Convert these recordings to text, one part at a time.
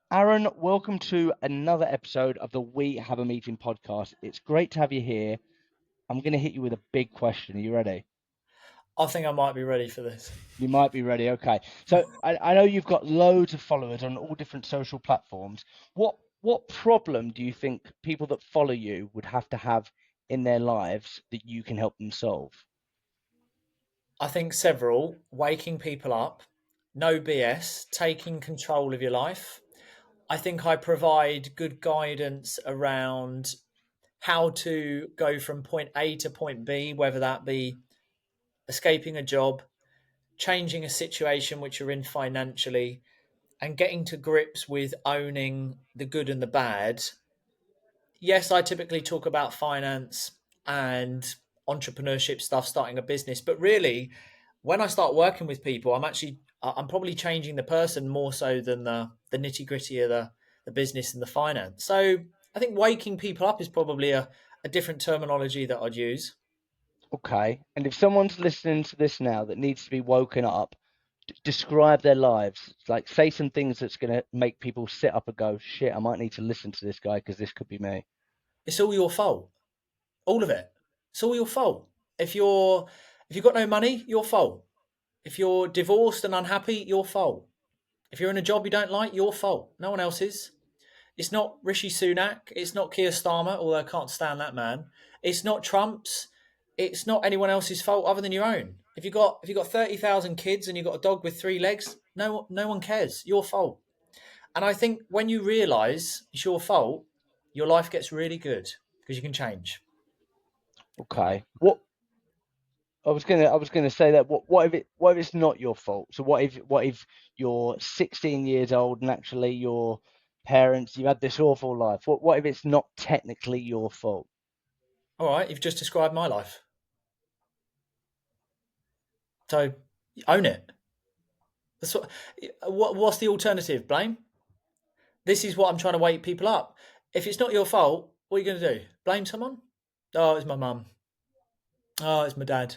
Aaron, welcome to another episode of the We Have a Meeting podcast. It's great to have you here. I'm going to hit you with a big question. Are you ready? I think I might be ready for this. You might be ready. Okay. So I know you've got loads of followers on all different social platforms. What problem do you think people that follow you would have in their lives that you can help them solve? I think several waking people up, no BS, taking control of your life. I think I provide good guidance around how to go from point A to point B, whether that be escaping a job, changing a situation which you're in financially, and getting to grips with owning the good and the bad. Yes, I typically talk about finance and entrepreneurship stuff, starting a business, but really, when I start working with people, I'm probably changing the person more so than the nitty gritty of the business and the finance. So I think waking people up is probably a different terminology that I'd use. Okay. And if someone's listening to this now that needs to be woken up, describe their lives. Like say some things that's going to make people sit up and go, shit, I might need to listen to this guy because this could be me. It's all your fault, all of it. It's all your fault. If you're if you've got no money, your fault. If you're divorced and unhappy, your fault. If you're in a job you don't like, your fault. No one else's. It's not Rishi Sunak. It's not Keir Starmer, although I can't stand that man. It's not Trump's. It's not anyone else's fault other than your own. If you've got 30,000 kids and you've got a dog with three legs, no one cares. Your fault. And I think when you realise it's your fault, your life gets really good because you can change. Okay. I was gonna say that what if it's not your fault? So what if you're 16 years old and actually your parents you've had this awful life? What if it's not technically your fault? All right, you've just described my life. So own it. That's what's the alternative? Blame? This is what I'm trying to wake people up. If it's not your fault, what are you going to do? Blame someone? Oh, it's my mum. Oh, it's my dad.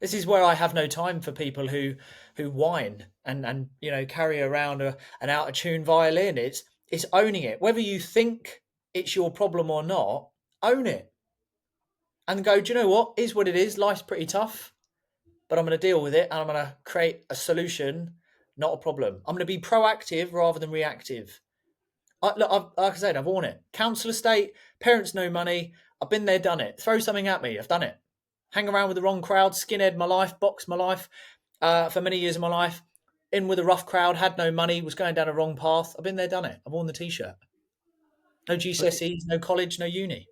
This is where I have no time for people who whine and carry around an out of tune violin. It's owning it. Whether you think it's your problem or not, own it and go. Do you know what? Is what it is. Life's pretty tough, but I'm going to deal with it and I'm going to create a solution, not a problem. I'm going to be proactive rather than reactive. Like I said, I've worn it. Council estate, parents no money. I've been there, done it. Throw something at me. I've done it. Hang around with the wrong crowd, skinhead my life, box my life for many years of my life. In with a rough crowd, had no money, was going down a wrong path. I've been there, done it. I've worn the t-shirt. No So it, GCSEs, no college, no uni.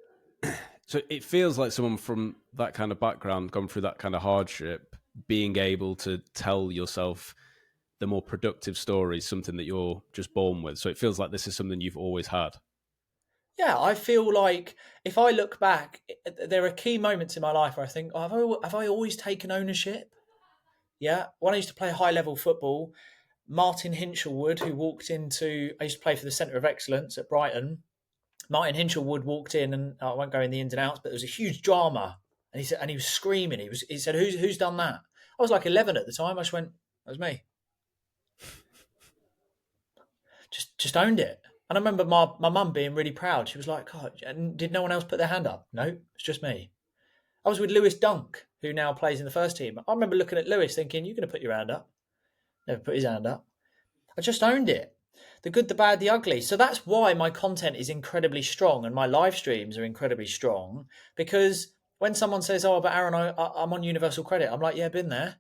so it feels like someone from that kind of background, gone through that kind of hardship, being able to tell yourself the more productive stories, something that you're just born with. So it feels like this is something you've always had. Yeah, I feel like if I look back, there are key moments in my life where I think, oh, have I always taken ownership? Yeah. When I used to play high level football, Martin Hinchelwood, who walked into, I used to play for the Centre of Excellence at Brighton. Martin Hinchelwood walked in, and I won't go in the ins and outs, but there was a huge drama, and he said, and he was screaming. He said, "Who's done that?" I was like 11 at the time. I just went, "That was me." Just owned it. And I remember my mum being really proud. She was like, "God, and did no one else put their hand up?" No, it's just me. I was with Lewis Dunk, who now plays in the first team. I remember looking at Lewis thinking, "You're going to put your hand up." Never put his hand up. I just owned it. The good, the bad, the ugly. So that's why my content is incredibly strong and my live streams are incredibly strong, because when someone says, "Oh, but Aaron, I'm on universal credit," I'm like, "Yeah, been there,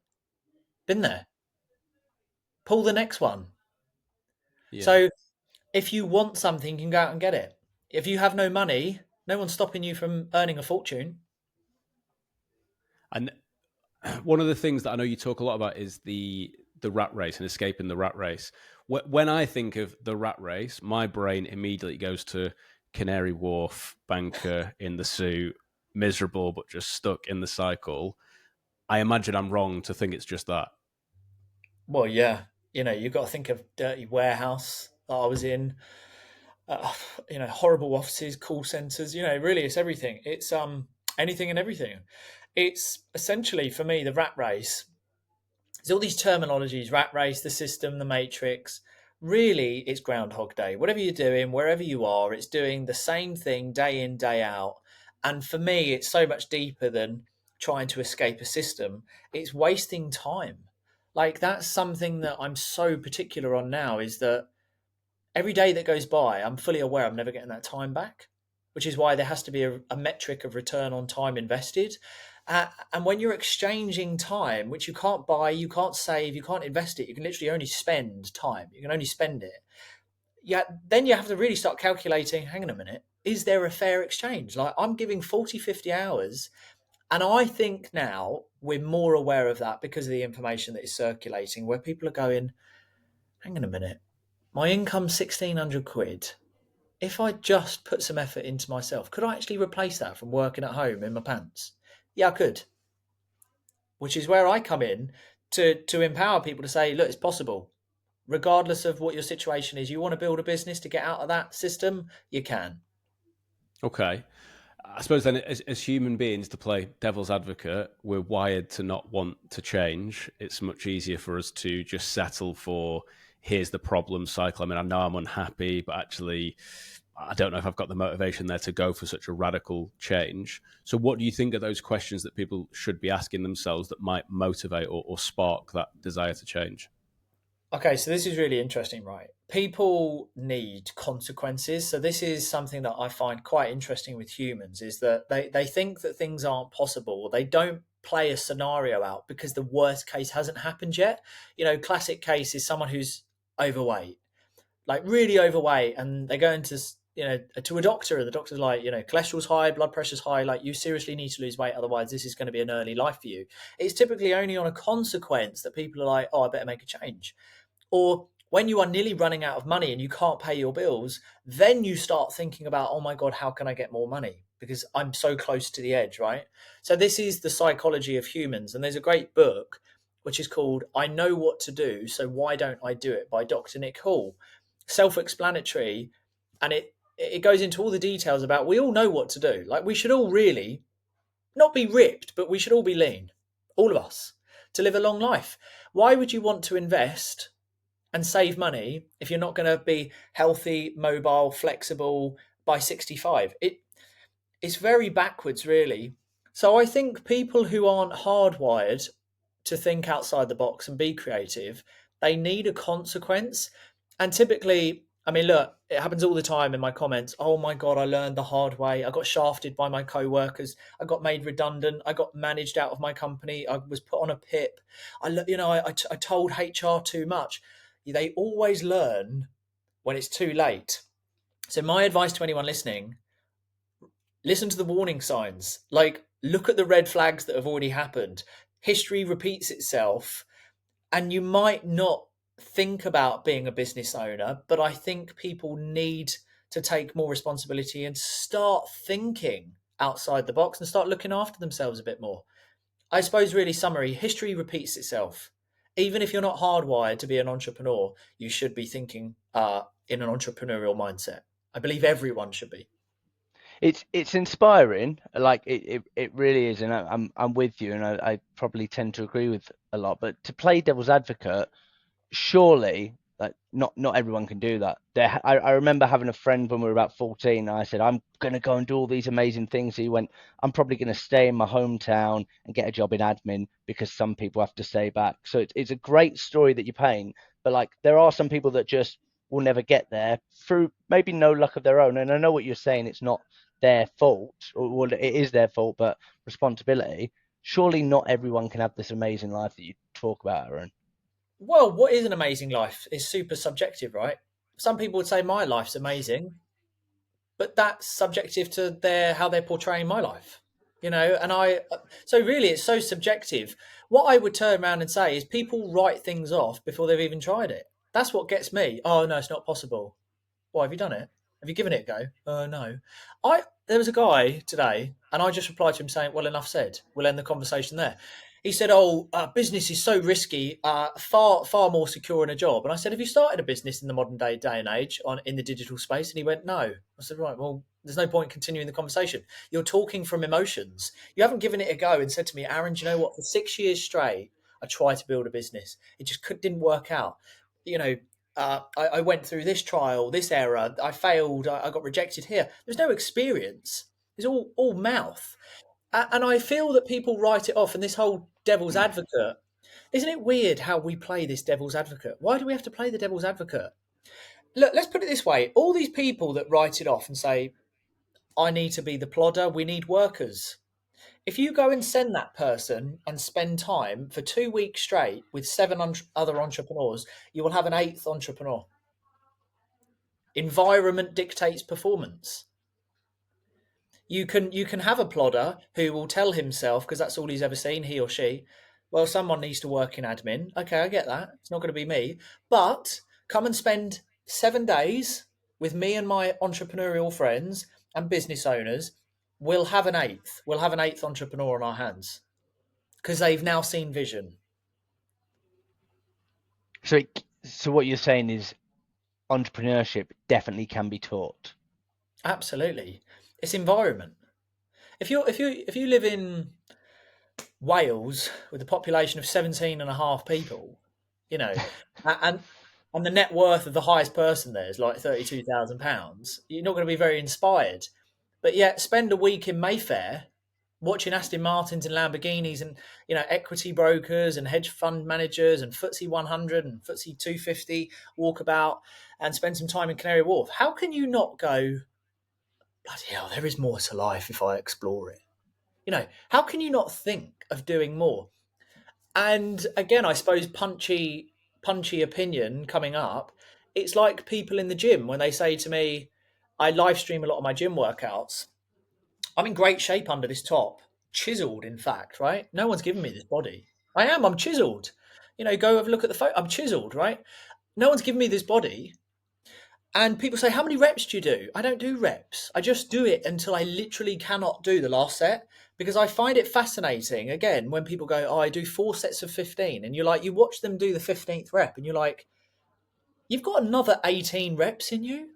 been there. Pull the next one." Yeah. So if you want something, you can go out and get it. If you have no money, no one's stopping you from earning a fortune. And one of the things that I know you talk a lot about is the rat race and escaping the rat race. When I think of the rat race, my brain immediately goes to Canary Wharf, banker in the suit, miserable but just stuck in the cycle. I imagine I'm wrong to think it's just that. Well, yeah, you've got to think of dirty warehouse that I was in. uh, horrible offices, call centers. Really, it's everything. It's anything and everything. It's essentially for me the rat race. There's all these terminologies: rat race, the system, the matrix. really it's Groundhog Day. Whatever you're doing, wherever you are, it's doing the same thing day in, day out. And for me, it's so much deeper than trying to escape a system. It's wasting time. Like that's something that I'm so particular on now, is that every day that goes by, I'm fully aware I'm never getting that time back, which is why there has to be a metric of return on time invested. And when you're exchanging time, which you can't buy, you can't save, you can't invest it, you can literally only spend time. You can only spend it. Yeah, then you have to really start calculating, hang on a minute, is there a fair exchange? Like I'm giving 40, 50 hours. And I think now we're more aware of that because of the information that is circulating, where people are going, hang on a minute, my income's 1,600 quid. If I just put some effort into myself, could I actually replace that from working at home in my pants? Yeah, I could. Which is where I come in to empower people to say, look, it's possible. Regardless of what your situation is, you want to build a business to get out of that system, you can. Okay. I suppose then, as human beings, to play devil's advocate, we're wired to not want to change. It's much easier for us to just settle for, here's the problem cycle. I mean, I know I'm unhappy, but actually, I don't know if I've got the motivation there to go for such a radical change. So what do you think are those questions that people should be asking themselves that might motivate or spark that desire to change? Okay, so this is really interesting, right? People need consequences. So this is something that I find quite interesting with humans, is that they think that things aren't possible, or they don't play a scenario out because the worst case hasn't happened yet. You know, classic case is someone who's overweight, like really overweight, and they go into to a doctor, and the doctor's like, cholesterol's high, blood pressure's high, like you seriously need to lose weight, otherwise this is going to be an early life for you. It's typically only on a consequence that people are like, oh, I better make a change. Or when you are nearly running out of money and you can't pay your bills, then you start thinking about, oh my God, how can I get more money? Because I'm so close to the edge, right? So this is the psychology of humans. And there's a great book which is called I Know What to Do, So Why Don't I Do It, by Dr. Nick Hall. Self-explanatory. And it goes into all the details about, we all know what to do. Like we should all really not be ripped, but we should all be lean, all of us, to live a long life. Why would you want to invest and save money if you're not going to be healthy, mobile, flexible by 65? It's very backwards, really. So I think people who aren't hardwired to think outside the box and be creative, they need a consequence. And typically, I mean, look, it happens all the time in my comments. Oh my God, I learned the hard way. I got shafted by my co-workers. I got made redundant. I got managed out of my company. I was put on a PIP. I told HR too much. They always learn when it's too late. So my advice to anyone listening, listen to the warning signs. Like, look at the red flags that have already happened. History repeats itself, and you might not think about being a business owner, but I think people need to take more responsibility and start thinking outside the box and start looking after themselves a bit more. I suppose, really, summary, history repeats itself. Even if you're not hardwired to be an entrepreneur, you should be thinking in an entrepreneurial mindset. I believe everyone should be. It's inspiring, like it really is, and I'm with you, and I probably tend to agree with a lot. But to play devil's advocate, surely, like not everyone can do that. I remember having a friend when we were about 14, and I said, I'm going to go and do all these amazing things. He went, I'm probably going to stay in my hometown and get a job in admin because some people have to stay back. So it's a great story that you paint, but like there are some people that just will never get there through maybe no luck of their own. And I know what you're saying, it's not their fault, or well, it is their fault, but responsibility. Surely not everyone can have this amazing life that you talk about, Aaron. Well, what is an amazing life is super subjective, right? Some people would say my life's amazing, but that's subjective to how they're portraying my life, and so really it's so subjective. What I would turn around and say is people write things off before they've even tried it. That's what gets me. Oh no, it's not possible. Why, have you done it? Have you given it a go? No. There was a guy today, and I just replied to him saying, well, enough said. We'll end the conversation there. He said, business is so risky, far more secure in a job. And I said, have you started a business in the modern day and age in the digital space? And he went, no. I said, right, well, there's no point continuing the conversation. You're talking from emotions. You haven't given it a go and said to me, Aaron, do you know what? For 6 years straight, I tried to build a business. It just didn't work out. I went through this trial, this error, I failed, I got rejected here. There's no experience. It's all mouth. And I feel that people write it off. And this whole devil's advocate, isn't it weird how we play this devil's advocate? Why do we have to play the devil's advocate? Look, let's put it this way. All these people that write it off and say, I need to be the plodder, we need workers. If you go and send that person and spend time for 2 weeks straight with other entrepreneurs, you will have an eighth entrepreneur. Environment dictates performance. You can have a plodder who will tell himself, because that's all he's ever seen, he or she, well, someone needs to work in admin. Okay, I get that. It's not going to be me. But come and spend 7 days with me and my entrepreneurial friends and business owners. We'll have an eighth. We'll have an eighth entrepreneur on our hands because they've now seen vision. So what you're saying is entrepreneurship definitely can be taught. Absolutely. It's environment. If you live in Wales with a population of 17.5 people, you know, and the net worth of the highest person there is like £32,000, you're not going to be very inspired. But yet spend a week in Mayfair watching Aston Martins and Lamborghinis and, you know, equity brokers and hedge fund managers and FTSE 100 and FTSE 250 walk about and spend some time in Canary Wharf. How can you not go, bloody hell, there is more to life if I explore it? You know, how can you not think of doing more? And again, I suppose punchy opinion coming up. It's like people in the gym when they say to me, I live stream a lot of my gym workouts. I'm in great shape under this top, chiseled, in fact, right? No one's given me this body. I'm chiseled. You know, go have a look at the photo. I'm chiseled, right? No one's given me this body. And people say, how many reps do you do? I don't do reps. I just do it until I literally cannot do the last set because I find it fascinating. Again, when people go, oh, I do 4 sets of 15. And you're like, you watch them do the 15th rep and you're like, you've got another 18 reps in you.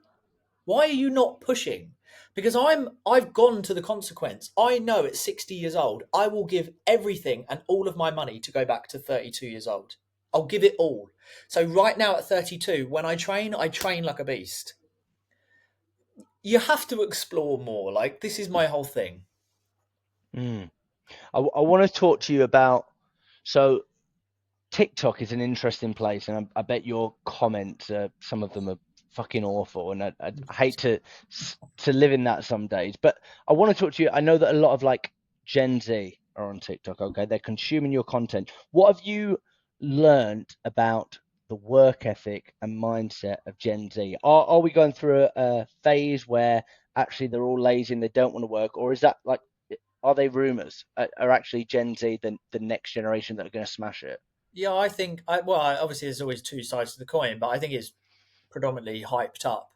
Why are you not pushing? Because I've gone to the consequence. I know at 60 years old, I will give everything and all of my money to go back to 32 years old. I'll give it all. So right now at 32, when I train like a beast. You have to explore more. Like, this is my whole thing. I want to talk to you about, so TikTok is an interesting place, and I bet your comments, some of them are fucking awful, and I hate to live in that some days. But I want to talk to you. I know that a lot of like Gen Z are on TikTok. Okay, they're consuming your content. What have you learned about the work ethic and mindset of Gen Z? Are we going through a phase where actually they're all lazy and they don't want to work, or is that like, are they rumors? Are actually Gen Z the next generation that are going to smash it? Yeah, I think, obviously there's always two sides to the coin, but I think it's predominantly hyped up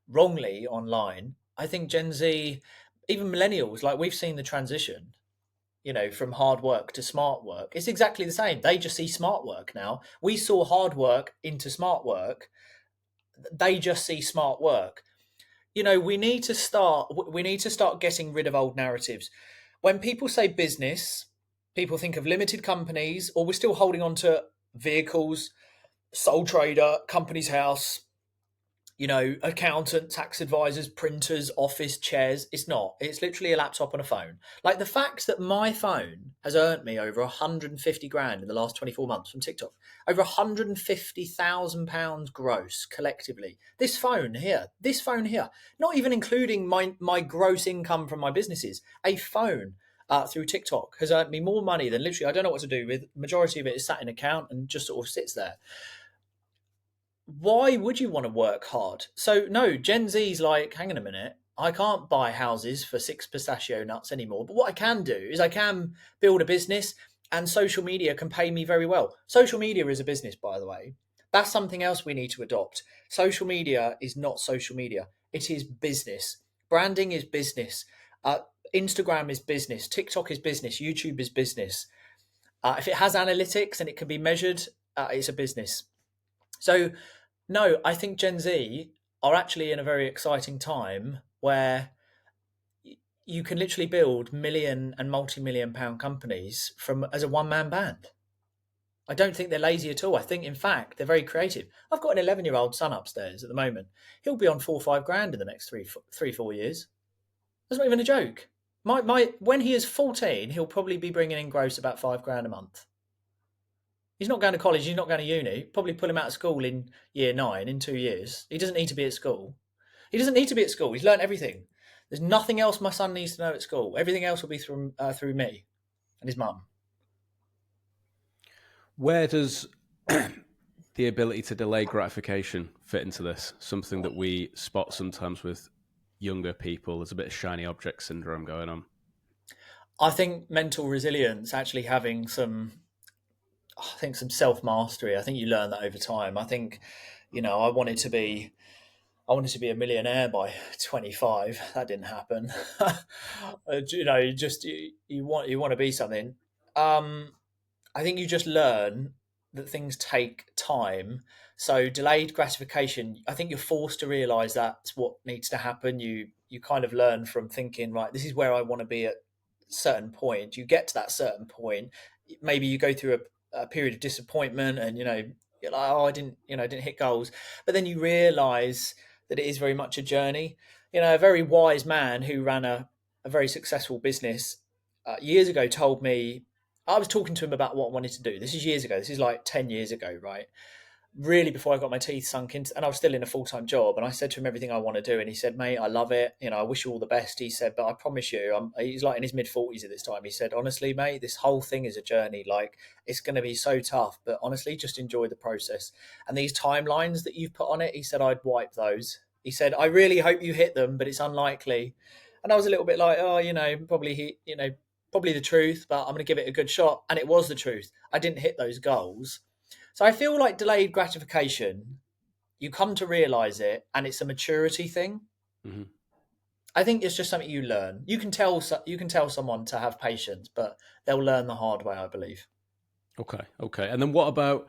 wrongly online. I think Gen Z, even millennials, like we've seen the transition, you know, from hard work to smart work. It's exactly the same. They just see smart work now. We saw hard work into smart work. They just see smart work. You know, we need to start getting rid of old narratives. When people say business, people think of limited companies, or we're still holding on to vehicles, sole trader, company's house, you know, accountant, tax advisors, printers, office, chairs. It's not. It's literally a laptop and a phone. Like the fact that my phone has earned me over 150 grand in the last 24 months from TikTok, over 150,000 pounds gross collectively. This phone here, not even including my gross income from my businesses, a phone through TikTok has earned me more money than literally I don't know what to do with. Majority of it is sat in account and just sort of sits there. Why would you want to work hard? So no, Gen Z's like, hang on a minute, I can't buy houses for 6 pistachio nuts anymore. But what I can do is I can build a business, and social media can pay me very well. Social media is a business, by the way. That's something else we need to adopt. Social media is not social media. It is business. Branding is business. Instagram is business. TikTok is business. YouTube is business. If it has analytics and it can be measured, it's a business. So no, I think Gen Z are actually in a very exciting time where you can literally build million and multi-million pound companies as a one-man band. I don't think they're lazy at all. I think, in fact, they're very creative. I've got an 11-year-old son upstairs at the moment. He'll be on 4 or 5 grand in the next 4 years. That's not even a joke. When he is 14, he'll probably be bringing in gross about 5 grand a month. He's not going to college. He's not going to uni. Probably pull him out of school in year 9 in 2 years. He doesn't need to be at school. He doesn't need to be at school. He's learned everything. There's nothing else my son needs to know at school. Everything else will be through me and his mum. Where does the ability to delay gratification fit into this? Something that we spot sometimes with younger people. There's a bit of shiny object syndrome going on. I think mental resilience, actually having some self-mastery. I think you learn that over time. I think, I wanted to be a millionaire by 25. That didn't happen. You want to be something. I think you just learn that things take time. So delayed gratification, I think you're forced to realize that's what needs to happen. You kind of learn from thinking, right, this is where I want to be at a certain point. You get to that certain point. Maybe you go through a period of disappointment and, you're like, oh, I didn't hit goals. But then you realize that it is very much a journey. A very wise man who ran a very successful business years ago told me, I was talking to him about what I wanted to do. This is years ago. This is like 10 years ago, right? Really before I got my teeth sunk into, and I was still in a full-time job. And I said to him everything I want to do. And he said, mate, I love it. I wish you all the best. He said, but I promise you, he's like in his mid-40s at this time. He said, honestly, mate, this whole thing is a journey. Like, it's going to be so tough, but honestly, just enjoy the process. And these timelines that you've put on it, he said, I'd wipe those. He said, I really hope you hit them, but it's unlikely. And I was a little bit like, oh, probably the truth, but I'm going to give it a good shot. And it was the truth. I didn't hit those goals. So I feel like delayed gratification, you come to realize it, and it's a maturity thing. Mm-hmm. I think it's just something you learn. You can tell someone to have patience, but they'll learn the hard way, I believe. Okay. And then what about,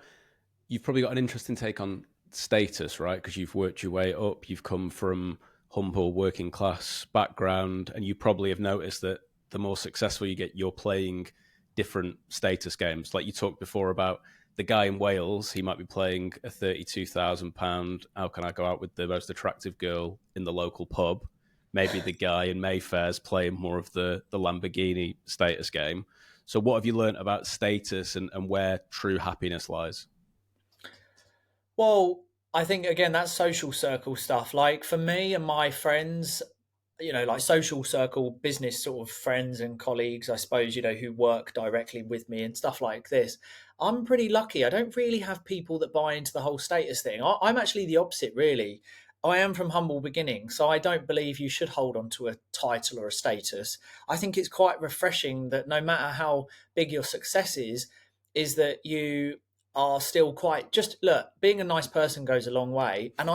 you've probably got an interesting take on status, right? Because you've worked your way up. You've come from humble working class background, and you probably have noticed that the more successful you get, you're playing different status games. Like you talked before about the guy in Wales, he might be playing a £32,000, how can I go out with the most attractive girl in the local pub? Maybe the guy in Mayfair's playing more of the Lamborghini status game. So what have you learned about status and where true happiness lies? Well, I think, again, that's social circle stuff. Like for me and my friends, like social circle, business sort of friends and colleagues, I suppose, who work directly with me and stuff like this. I'm pretty lucky. I don't really have people that buy into the whole status thing. I'm actually the opposite, really. I am from humble beginnings, so I don't believe you should hold on to a title or a status. I think it's quite refreshing that no matter how big your success is that you are still quite, just look, being a nice person goes a long way. And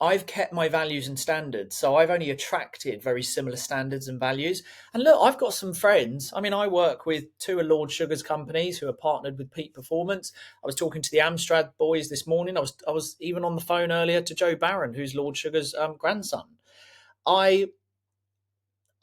I've kept my values and standards. So I've only attracted very similar standards and values. And look, I've got some friends. I mean, I work with 2 of Lord Sugar's companies who are partnered with Peak Performance. I was talking to the Amstrad boys this morning. I was even on the phone earlier to Joe Barron, who's Lord Sugar's grandson. I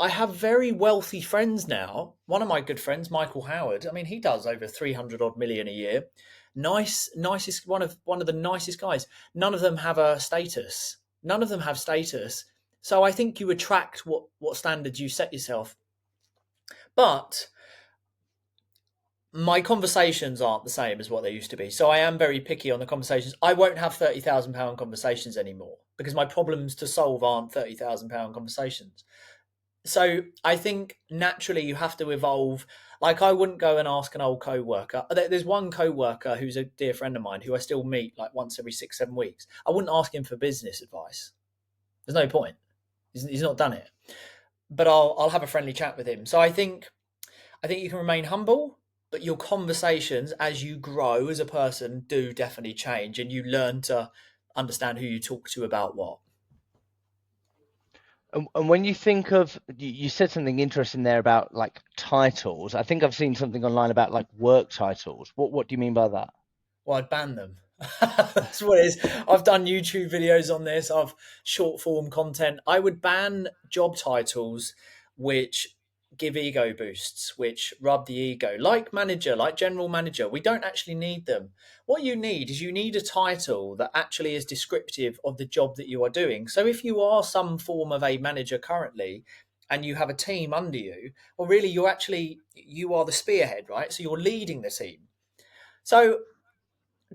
have very wealthy friends now. One of my good friends, Michael Howard, I mean, he does over 300 odd million a year. Nicest, one of the nicest guys. None of them have a status. None of them have status. So I think you attract what standards you set yourself. But my conversations aren't the same as what they used to be. So I am very picky on the conversations. I won't have £30,000 conversations anymore because my problems to solve aren't £30,000 conversations. So I think naturally you have to evolve. Like I wouldn't go and ask an old co-worker. There's one co-worker who's a dear friend of mine who I still meet like once every 6-7 weeks. I wouldn't ask him for business advice. There's no point. He's not done it. But I'll have a friendly chat with him. So I think you can remain humble, but your conversations as you grow as a person do definitely change, and you learn to understand who you talk to about what. And when you think of, you said something interesting there about like titles. I think I've seen something online about like work titles. What do you mean by that? Well, I'd ban them. That's what it is. I've done YouTube videos on this. I've short form content. I would ban job titles which give ego boosts, which rub the ego, like manager, like general manager. We don't actually need them. What you need is you need a title that actually is descriptive of the job that you are doing. So if you are some form of a manager currently and you have a team under you, well, really, you are the spearhead, right? So you're leading the team. So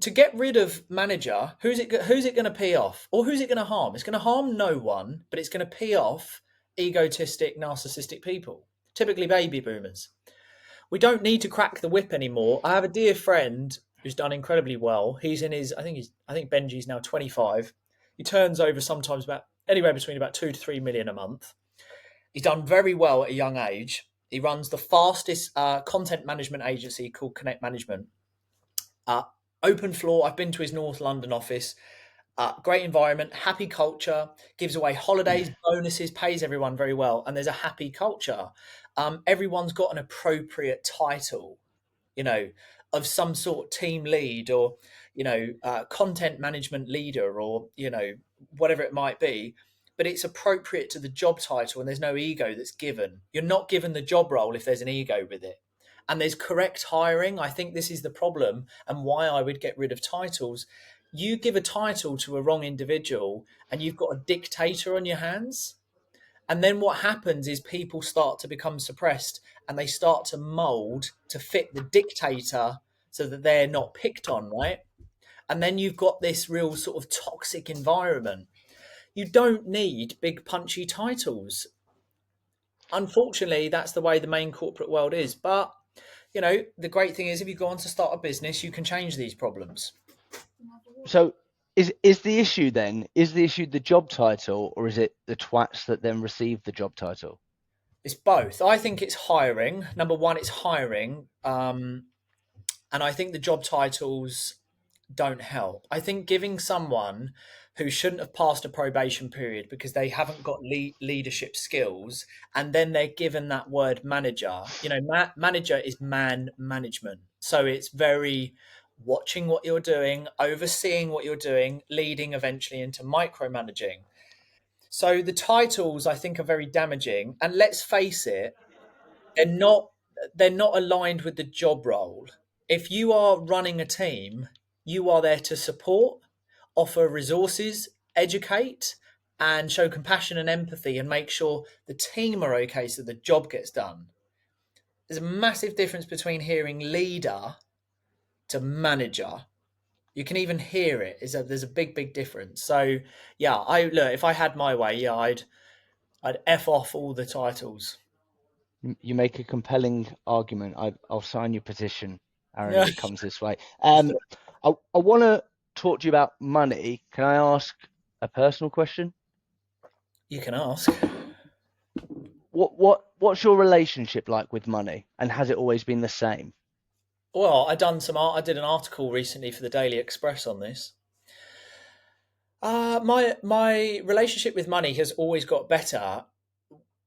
to get rid of manager, who's it going to pee off, or who's it going to harm? It's going to harm no one, but it's going to pee off egotistic, narcissistic people, typically baby boomers. We don't need to crack the whip anymore. I have a dear friend who's done incredibly well. He's in his, I think Benji's now 25. He turns over sometimes about anywhere between about 2 to 3 million a month. He's done very well at a young age. He runs the fastest content management agency called Connect Management. Open floor. I've been to his North London office. Great environment, happy culture, gives away holidays, bonuses, pays everyone very well. And there's a happy culture. Everyone's got an appropriate title, of some sort, team lead or, content management leader or, whatever it might be. But it's appropriate to the job title and there's no ego that's given. You're not given the job role if there's an ego with it. And there's correct hiring. I think this is the problem and why I would get rid of titles. You give a title to a wrong individual and you've got a dictator on your hands. And then what happens is people start to become suppressed and they start to mold to fit the dictator so that they're not picked on, right? And then you've got this real sort of toxic environment. You don't need big punchy titles. Unfortunately, that's the way the main corporate world is. But, the great thing is if you go on to start a business, you can change these problems. So is the issue the job title, or is it the twats that then receive the job title? It's both. I think it's hiring. Number one, it's hiring. And I think the job titles don't help. I think giving someone who shouldn't have passed a probation period because they haven't got leadership skills, and then they're given that word manager. Manager is man management. So it's very watching what you're doing, overseeing what you're doing, leading eventually into micromanaging. So the titles I think are very damaging. And let's face it, they're not aligned with the job role. If you are running a team, you are there to support, offer resources, educate, and show compassion and empathy and make sure the team are okay so the job gets done. There's a massive difference between hearing leader to manager. You can even hear it. There's a big difference. So yeah, if I had my way, I'd F off all the titles. You make a compelling argument. I'll sign your petition, Aaron, Yeah. if it comes this way. I want to talk to you about money. Can I ask a personal question? You can ask. What's your relationship like with money, and has it always been the same? Well, I did an article recently for the Daily Express on this. My relationship with money has always got better.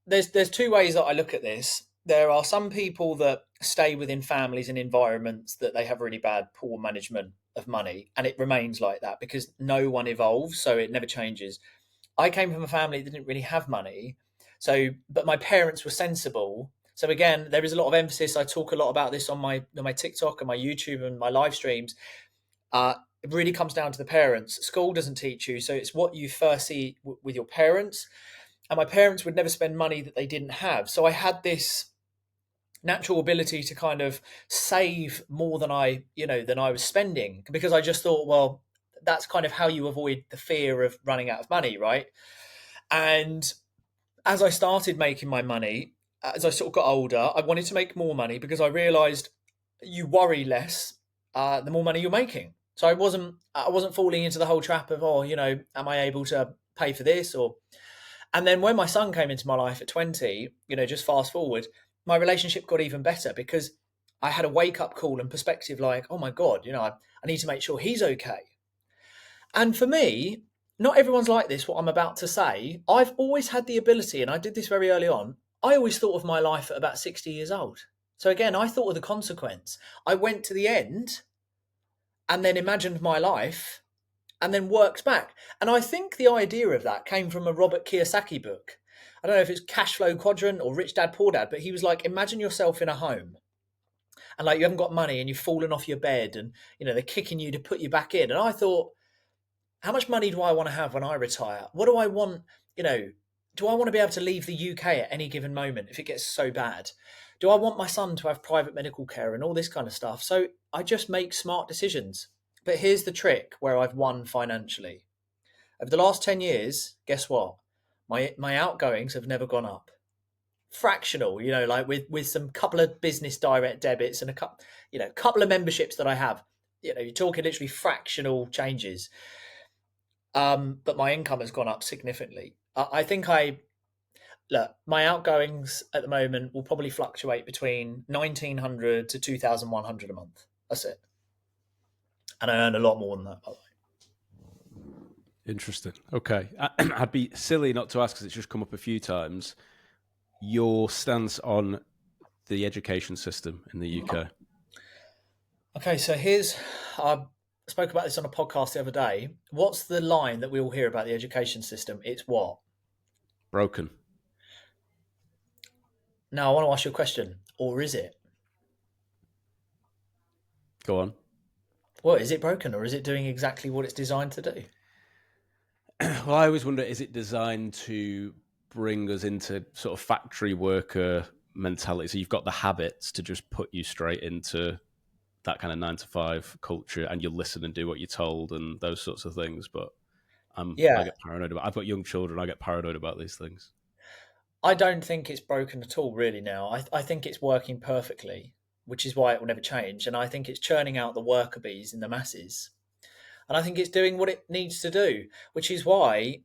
There's two ways that I look at this. There are some people that stay within families and environments that they have really bad, poor management of money, and it remains like that because no one evolves, so it never changes. I came from a family that didn't really have money, but my parents were sensible. So again, there is a lot of emphasis. I talk a lot about this on my TikTok and my YouTube and my live streams. It really comes down to the parents. School doesn't teach you, so it's what you first see with your parents. And my parents would never spend money that they didn't have. So I had this natural ability to kind of save more than I was spending, because I just thought, well, that's kind of how you avoid the fear of running out of money, right? And as I started making my money, as I sort of got older, I wanted to make more money because I realized you worry less the more money you're making. So I wasn't falling into the whole trap of, am I able to pay for this? And then when my son came into my life at 20, just fast forward, my relationship got even better because I had a wake up call and perspective like, oh my God, I need to make sure he's okay. And for me, not everyone's like this, what I'm about to say. I've always had the ability, and I did this very early on. I always thought of my life at about 60 years old. So again, I thought of the consequence. I went to the end and then imagined my life and then worked back. And I think the idea of that came from a Robert Kiyosaki book. I don't know if it's Cash Flow Quadrant or Rich Dad Poor Dad, but he was like, imagine yourself in a home and like you haven't got money and you've fallen off your bed and, you know, they're kicking you to put you back in. And I thought, how much money do I want to have when I retire? What do I want? You know, do I want to be able to leave the UK at any given moment if it gets so bad? Do I want my son to have private medical care and all this kind of stuff? So I just make smart decisions. But here's the trick where I've won financially. Over the last 10 years, guess what? My outgoings have never gone up. Fractional, you know, like with some couple of business direct debits and couple of memberships that I have. You know, you're talking literally fractional changes. But my income has gone up significantly. I think my outgoings at the moment will probably fluctuate between 1,900 to 2,100 a month. That's it. And I earn a lot more than that, by the way. Interesting. Okay. I'd be silly not to ask, because it's just come up a few times, your stance on the education system in the UK. Okay, so I spoke about this on a podcast the other day. What's the line that we all hear about the education system? It's what? Broken. Now, I want to ask you a question. Or is it? Go on. Well, is it broken, or is it doing exactly what it's designed to do? Well, I always wonder, is it designed to bring us into sort of factory worker mentality? So you've got the habits to just put you straight into that kind of 9-to-5 culture, and you'll listen and do what you're told and those sorts of things. But I get paranoid about. I've got young children. I get paranoid about these things. I don't think it's broken at all, really. Now, I think it's working perfectly, which is why it will never change. And I think it's churning out the worker bees in the masses. And I think it's doing what it needs to do, which is why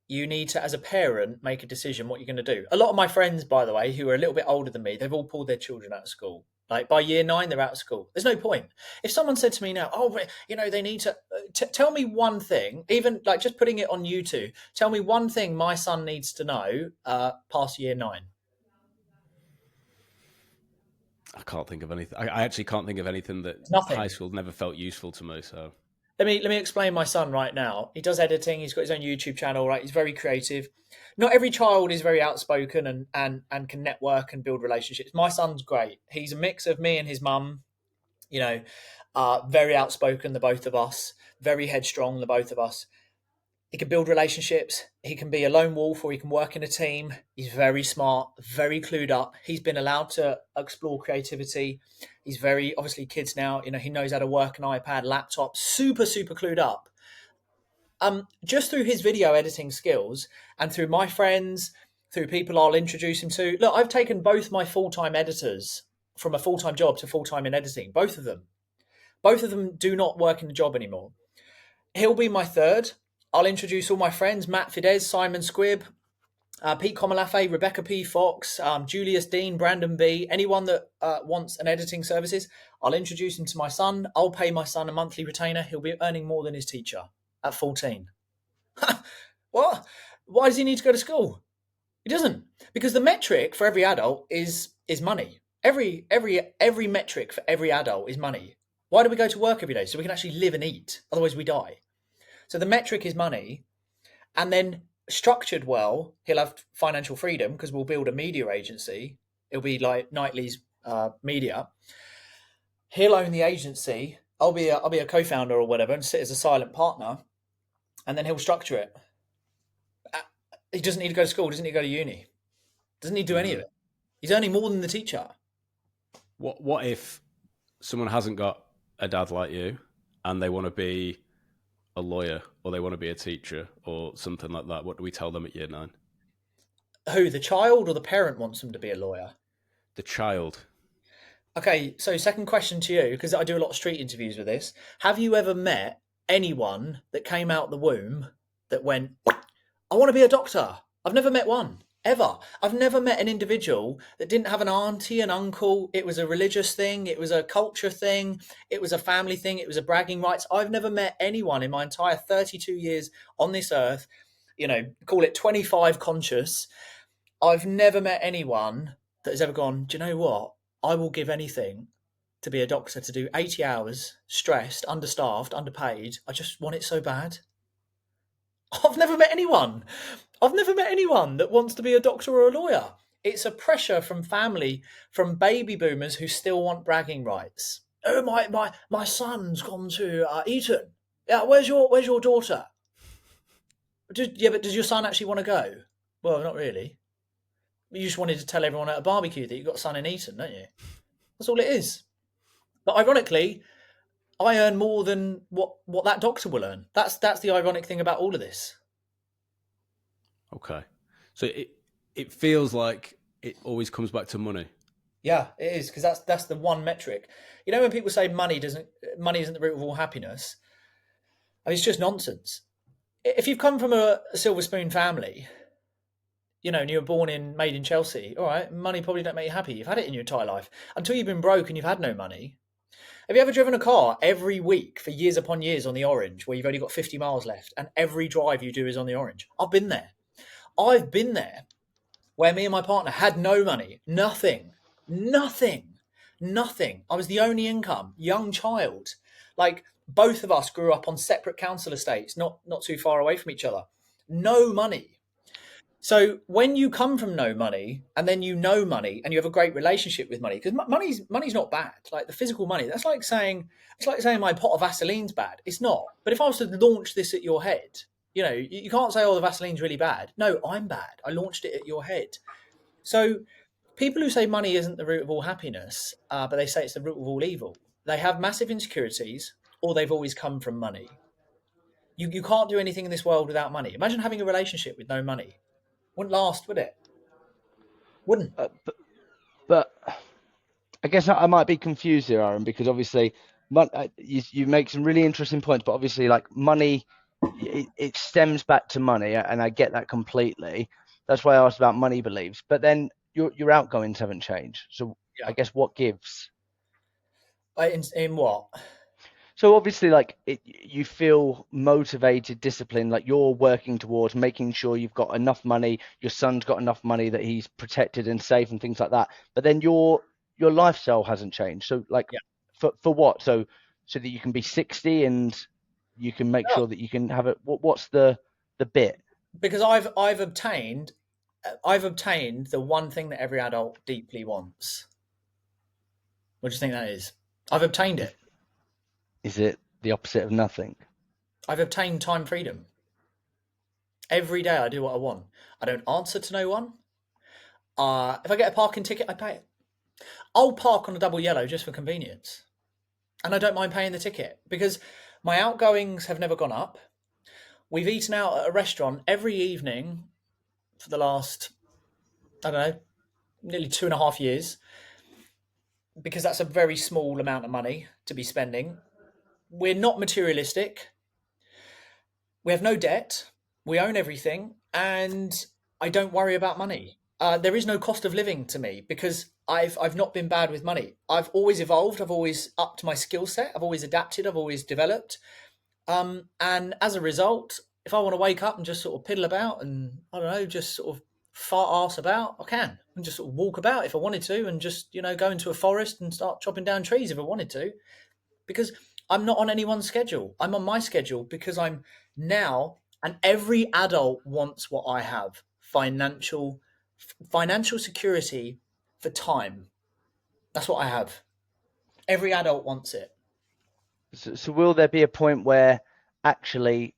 you need to, as a parent, make a decision what you're going to do. A lot of my friends, by the way, who are a little bit older than me, they've all pulled their children out of school. Like by year 9, they're out of school. There's no point. If someone said to me now, they need to tell me one thing, even like just putting it on YouTube, tell me one thing my son needs to know past year 9. I can't think of anything. I actually can't think of anything that high school never felt useful to me. So let me explain my son right now. He does editing. He's got his own YouTube channel. Right, he's very creative. Not every child is very outspoken and can network and build relationships. My son's great. He's a mix of me and his mum. You know, very outspoken, the both of us. Very headstrong, the both of us. He can build relationships. He can be a lone wolf, or he can work in a team. He's very smart, very clued up. He's been allowed to explore creativity. He's very, obviously kids now, you know, he knows how to work an iPad, laptop, super, super clued up. Just through his video editing skills and through my friends, through people I'll introduce him to. Look, I've taken both my full-time editors from a full-time job to full-time in editing, both of them. Both of them do not work in the job anymore. He'll be my third. I'll introduce all my friends, Matt Fidesz, Simon Squibb, Pete Komalafe, Rebecca P. Fox, Julius Dean, Brandon B. Anyone that wants an editing services, I'll introduce him to my son. I'll pay my son a monthly retainer. He'll be earning more than his teacher at 14. What? Why does he need to go to school? He doesn't. Because the metric for every adult is money. Every metric for every adult is money. Why do we go to work every day? So we can actually live and eat. Otherwise we die. So the metric is money, and then structured well, he'll have financial freedom because we'll build a media agency. It'll be like Knightley's media. He'll own the agency. I'll be a co-founder or whatever and sit as a silent partner, and then he'll structure it. He doesn't need to go to school. Doesn't need to go to uni. Doesn't need to do any of it. He's earning more than the teacher. What if someone hasn't got a dad like you and they want to be a lawyer, or they want to be a teacher, or something like that? What do we tell them at year 9? Who, the child or the parent wants them to be a lawyer? The child. Okay, so second question to you, because I do a lot of street interviews with this. Have you ever met anyone that came out the womb that went, I want to be a doctor? I've never met one, ever. I've never met an individual that didn't have an auntie, an uncle. It was a religious thing. It was a culture thing. It was a family thing. It was a bragging rights. I've never met anyone in my entire 32 years on this earth, you know, call it 25 conscious. I've never met anyone that has ever gone, do you know what? I will give anything to be a doctor, to do 80 hours, stressed, understaffed, underpaid. I just want it so bad. I've never met anyone. I've never met anyone that wants to be a doctor or a lawyer. It's a pressure from family, from baby boomers who still want bragging rights. Oh, my son's gone to Eton. Yeah, where's your daughter? But does your son actually want to go? Well, not really. You just wanted to tell everyone at a barbecue that you've got a son in Eton, don't you? That's all it is. But ironically, I earn more than what that doctor will earn. That's the ironic thing about all of this. Okay. So it feels like it always comes back to money. Yeah, it is, because that's the one metric. You know, when people say money isn't the root of all happiness, I mean, it's just nonsense. If you've come from a silver spoon family, you know, and you were made in Chelsea, all right, money probably don't make you happy. You've had it in your entire life until you've been broke and you've had no money. Have you ever driven a car every week for years upon years on the orange, where you've only got 50 miles left, and every drive you do is on the orange? I've been there. I've been there, where me and my partner had no money, nothing, nothing, nothing. I was the only income, young child. Like, both of us grew up on separate council estates, not too far away from each other. No money. So when you come from no money and then you know money and you have a great relationship with money, because money's not bad. Like, the physical money, it's like saying my pot of Vaseline's bad. It's not. But if I was to launch this at your head, you know, you can't say, oh, the Vaseline's really bad. No, I'm bad. I launched it at your head. So people who say money isn't the root of all happiness, but they say it's the root of all evil, they have massive insecurities, or they've always come from money. You can't do anything in this world without money. Imagine having a relationship with no money. Wouldn't last, would it? Wouldn't. But I guess I might be confused here, Aaron, because obviously you make some really interesting points, but obviously, like, money, it stems back to money, and I get that completely. That's why I asked about money beliefs. But then your outgoings haven't changed. So Yeah. I guess what gives? In what? So obviously, like, you feel motivated, disciplined, like you're working towards making sure you've got enough money, your son's got enough money, that he's protected and safe and things like that. But then your lifestyle hasn't changed. So, like, Yeah. for what? So that you can be 60 and you can make No, sure that you can have it. What's the bit? because I've obtained the one thing that every adult deeply wants. What do you think that is? I've obtained it. Is it the opposite of nothing? I've obtained time freedom. Every day I do what I want. I don't answer to no one. If I get a parking ticket, I pay it. I'll park on a double yellow just for convenience. And I don't mind paying the ticket because my outgoings have never gone up. We've eaten out at a restaurant every evening for the last, I don't know, nearly 2.5 years, because that's a very small amount of money to be spending. We're not materialistic. We have no debt. We own everything. And I don't worry about money. There is no cost of living to me because I've not been bad with money. I've always evolved. I've always upped my skill set. I've always adapted. I've always developed. And as a result, if I want to wake up and just sort of piddle about and, I don't know, just sort of fart arse about, I can. And just sort of walk about if I wanted to, and just, you know, go into a forest and start chopping down trees if I wanted to. Because I'm not on anyone's schedule. I'm on my schedule because I'm now, and every adult wants what I have: financial security for time. That's what I have. Every adult wants it. So will there be a point where actually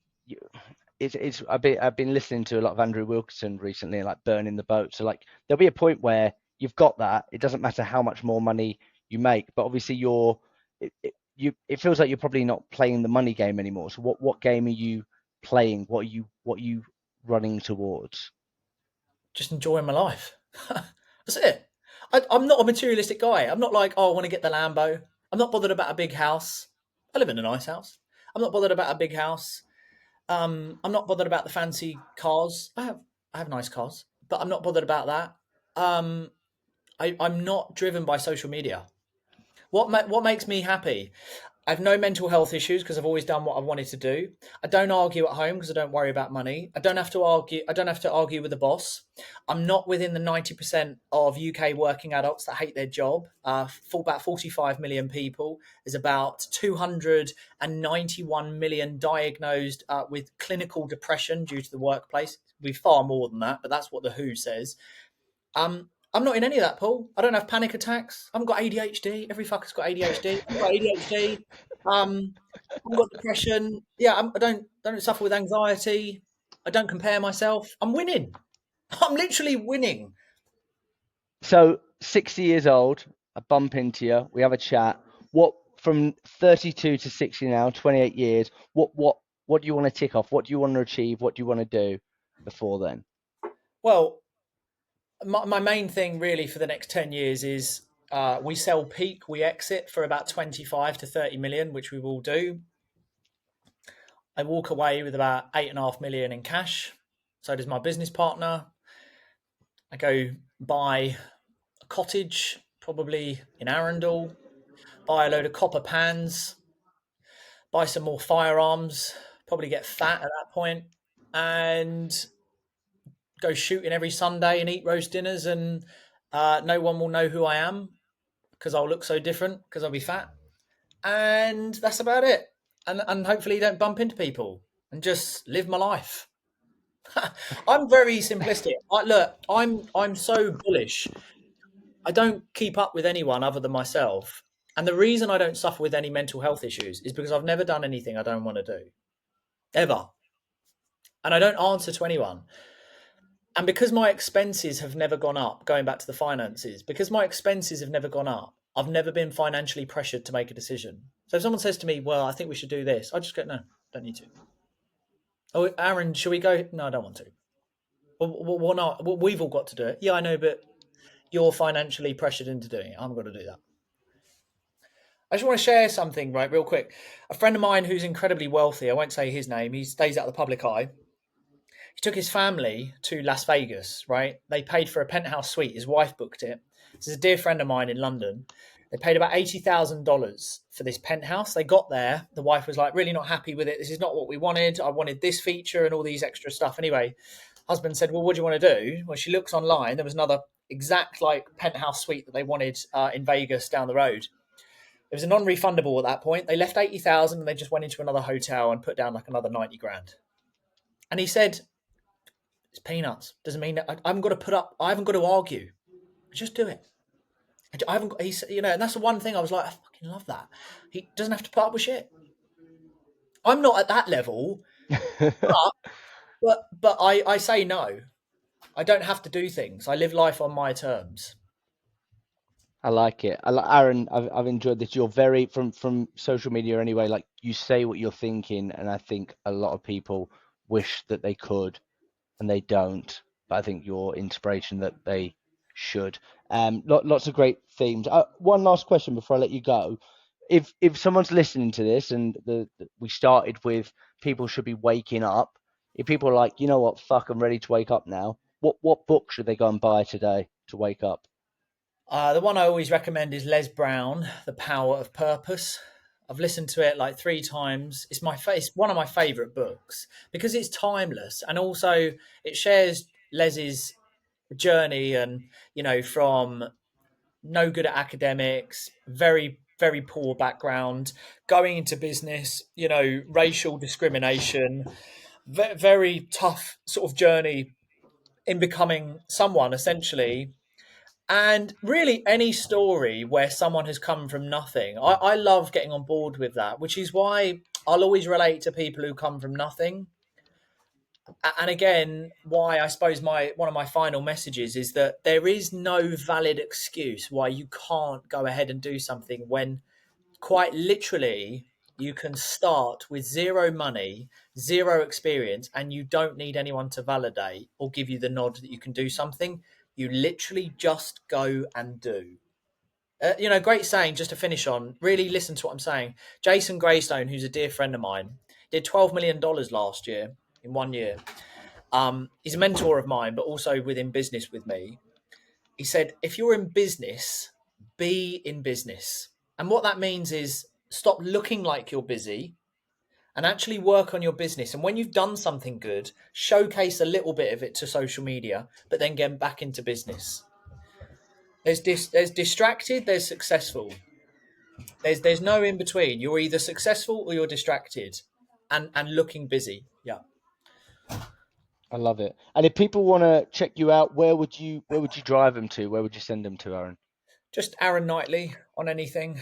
I've been listening to a lot of Andrew Wilkinson recently, like burning the boat. So, like, there'll be a point where you've got that. It doesn't matter how much more money you make, but obviously it feels like you're probably not playing the money game anymore. So what game are you playing? What are you running towards? Just enjoying my life. That's it. I'm not a materialistic guy. I'm not like, oh, I want to get the Lambo. I'm not bothered about a big house. I live in a nice house. I'm not bothered about a big house. I'm not bothered about the fancy cars. I have nice cars, but I'm not bothered about that. I'm not driven by social media. What makes me happy? I have no mental health issues because I've always done what I wanted to do. I don't argue at home because I don't worry about money. I don't have to argue. I don't have to argue with the boss. I'm not within the 90% of UK working adults that hate their job. For about 45 million people, there's about 291 million diagnosed with clinical depression due to the workplace. We're far more than that, but that's what the WHO says. I'm not in any of that, Paul. I don't have panic attacks. I haven't got ADHD. Every fucker's got ADHD. I've got ADHD. I've got depression. Yeah, I don't suffer with anxiety. I don't compare myself. I'm winning. I'm literally winning. So 60 years old, I bump into you, we have a chat. What from 32 to 60 now, 28 years, what do you want to tick off? What do you want to achieve? What do you want to do before then? Well, my main thing really for the next 10 years is we sell peak, we exit for about 25 to 30 million, which we will do. I walk away with about 8.5 million in cash. So does my business partner. I go buy a cottage, probably in Arundel, buy a load of copper pans, buy some more firearms, probably get fat at that point, and go shooting every Sunday and eat roast dinners, and no one will know who I am because I'll look so different because I'll be fat. And that's about it. And hopefully don't bump into people and just live my life. I'm very simplistic. I'm so bullish. I don't keep up with anyone other than myself. And the reason I don't suffer with any mental health issues is because I've never done anything I don't want to do. Ever. And I don't answer to anyone. And because my expenses have never gone up, going back to the finances, because my expenses have never gone up, I've never been financially pressured to make a decision. So if someone says to me, well, I think we should do this, I just go, no, don't need to. Oh, Aaron, should we go? No, I don't want to. Well, not? Well, we've all got to do it. Yeah, I know, but you're financially pressured into doing it. I'm going to do that. I just want to share something, right, real quick. A friend of mine who's incredibly wealthy, I won't say his name, he stays out of the public eye. He took his family to Las Vegas, right? They paid for a penthouse suite. His wife booked it. This is a dear friend of mine in London. They paid about $80,000 for this penthouse. They got there. The wife was like, really not happy with it. This is not what we wanted. I wanted this feature and all these extra stuff. Anyway, husband said, well, what do you want to do? Well, she looks online. There was another exact like penthouse suite that they wanted in Vegas down the road. It was a non-refundable at that point. They left 80,000 and they just went into another hotel and put down like another 90 grand. And he said, it's peanuts. Doesn't mean that I haven't got to put up. I haven't got to argue. Just do it. I haven't got. He's, you know, and that's the one thing I was like, I fucking love that. He doesn't have to put up with shit. I'm not at that level, but I say no. I don't have to do things. I live life on my terms. I like it. Aaron, I've enjoyed this. You're very from social media anyway. Like you say what you're thinking, and I think a lot of people wish that they could, and they don't. But I think you're inspiration that they should. Lots of great themes. One last question before I let you go. If someone's listening to this, and we started with people should be waking up. If people are like, you know what, fuck, I'm ready to wake up now. What book should they go and buy today to wake up? The one I always recommend is Les Brown, The Power of Purpose. I've listened to it like 3 times. It's one of my favourite books because it's timeless, and also it shares Les's journey, and you know, from no good at academics, very very poor background, going into business, you know, racial discrimination, very tough sort of journey in becoming someone essentially. And really, any story where someone has come from nothing, I love getting on board with that, which is why I'll always relate to people who come from nothing. And again, why I suppose one of my final messages is that there is no valid excuse why you can't go ahead and do something when quite literally you can start with zero money, zero experience, and you don't need anyone to validate or give you the nod that you can do something. You literally just go and do. You know, great saying just to finish on. Really listen to what I'm saying. Jason Greystone, who's a dear friend of mine, did $12 million last year in 1 year. He's a mentor of mine, but also within business with me. He said, if you're in business, be in business. And what that means is stop looking like you're busy and actually work on your business. And when you've done something good, showcase a little bit of it to social media, but then get back into business. There's distracted, there's successful. There's no in between. You're either successful or you're distracted and looking busy. Yeah. I love it. And if people want to check you out, where would you drive them to? Where would you send them to, Aaron? Just Aaron Knightley on anything.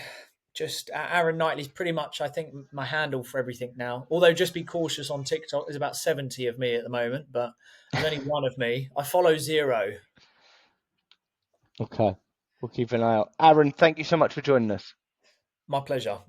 Just Aaron Knightley's pretty much, I think, my handle for everything now. Although just be cautious on TikTok. There's about 70 of me at the moment, but there's only one of me. I follow 0. Okay. We'll keep an eye out. Aaron, thank you so much for joining us. My pleasure.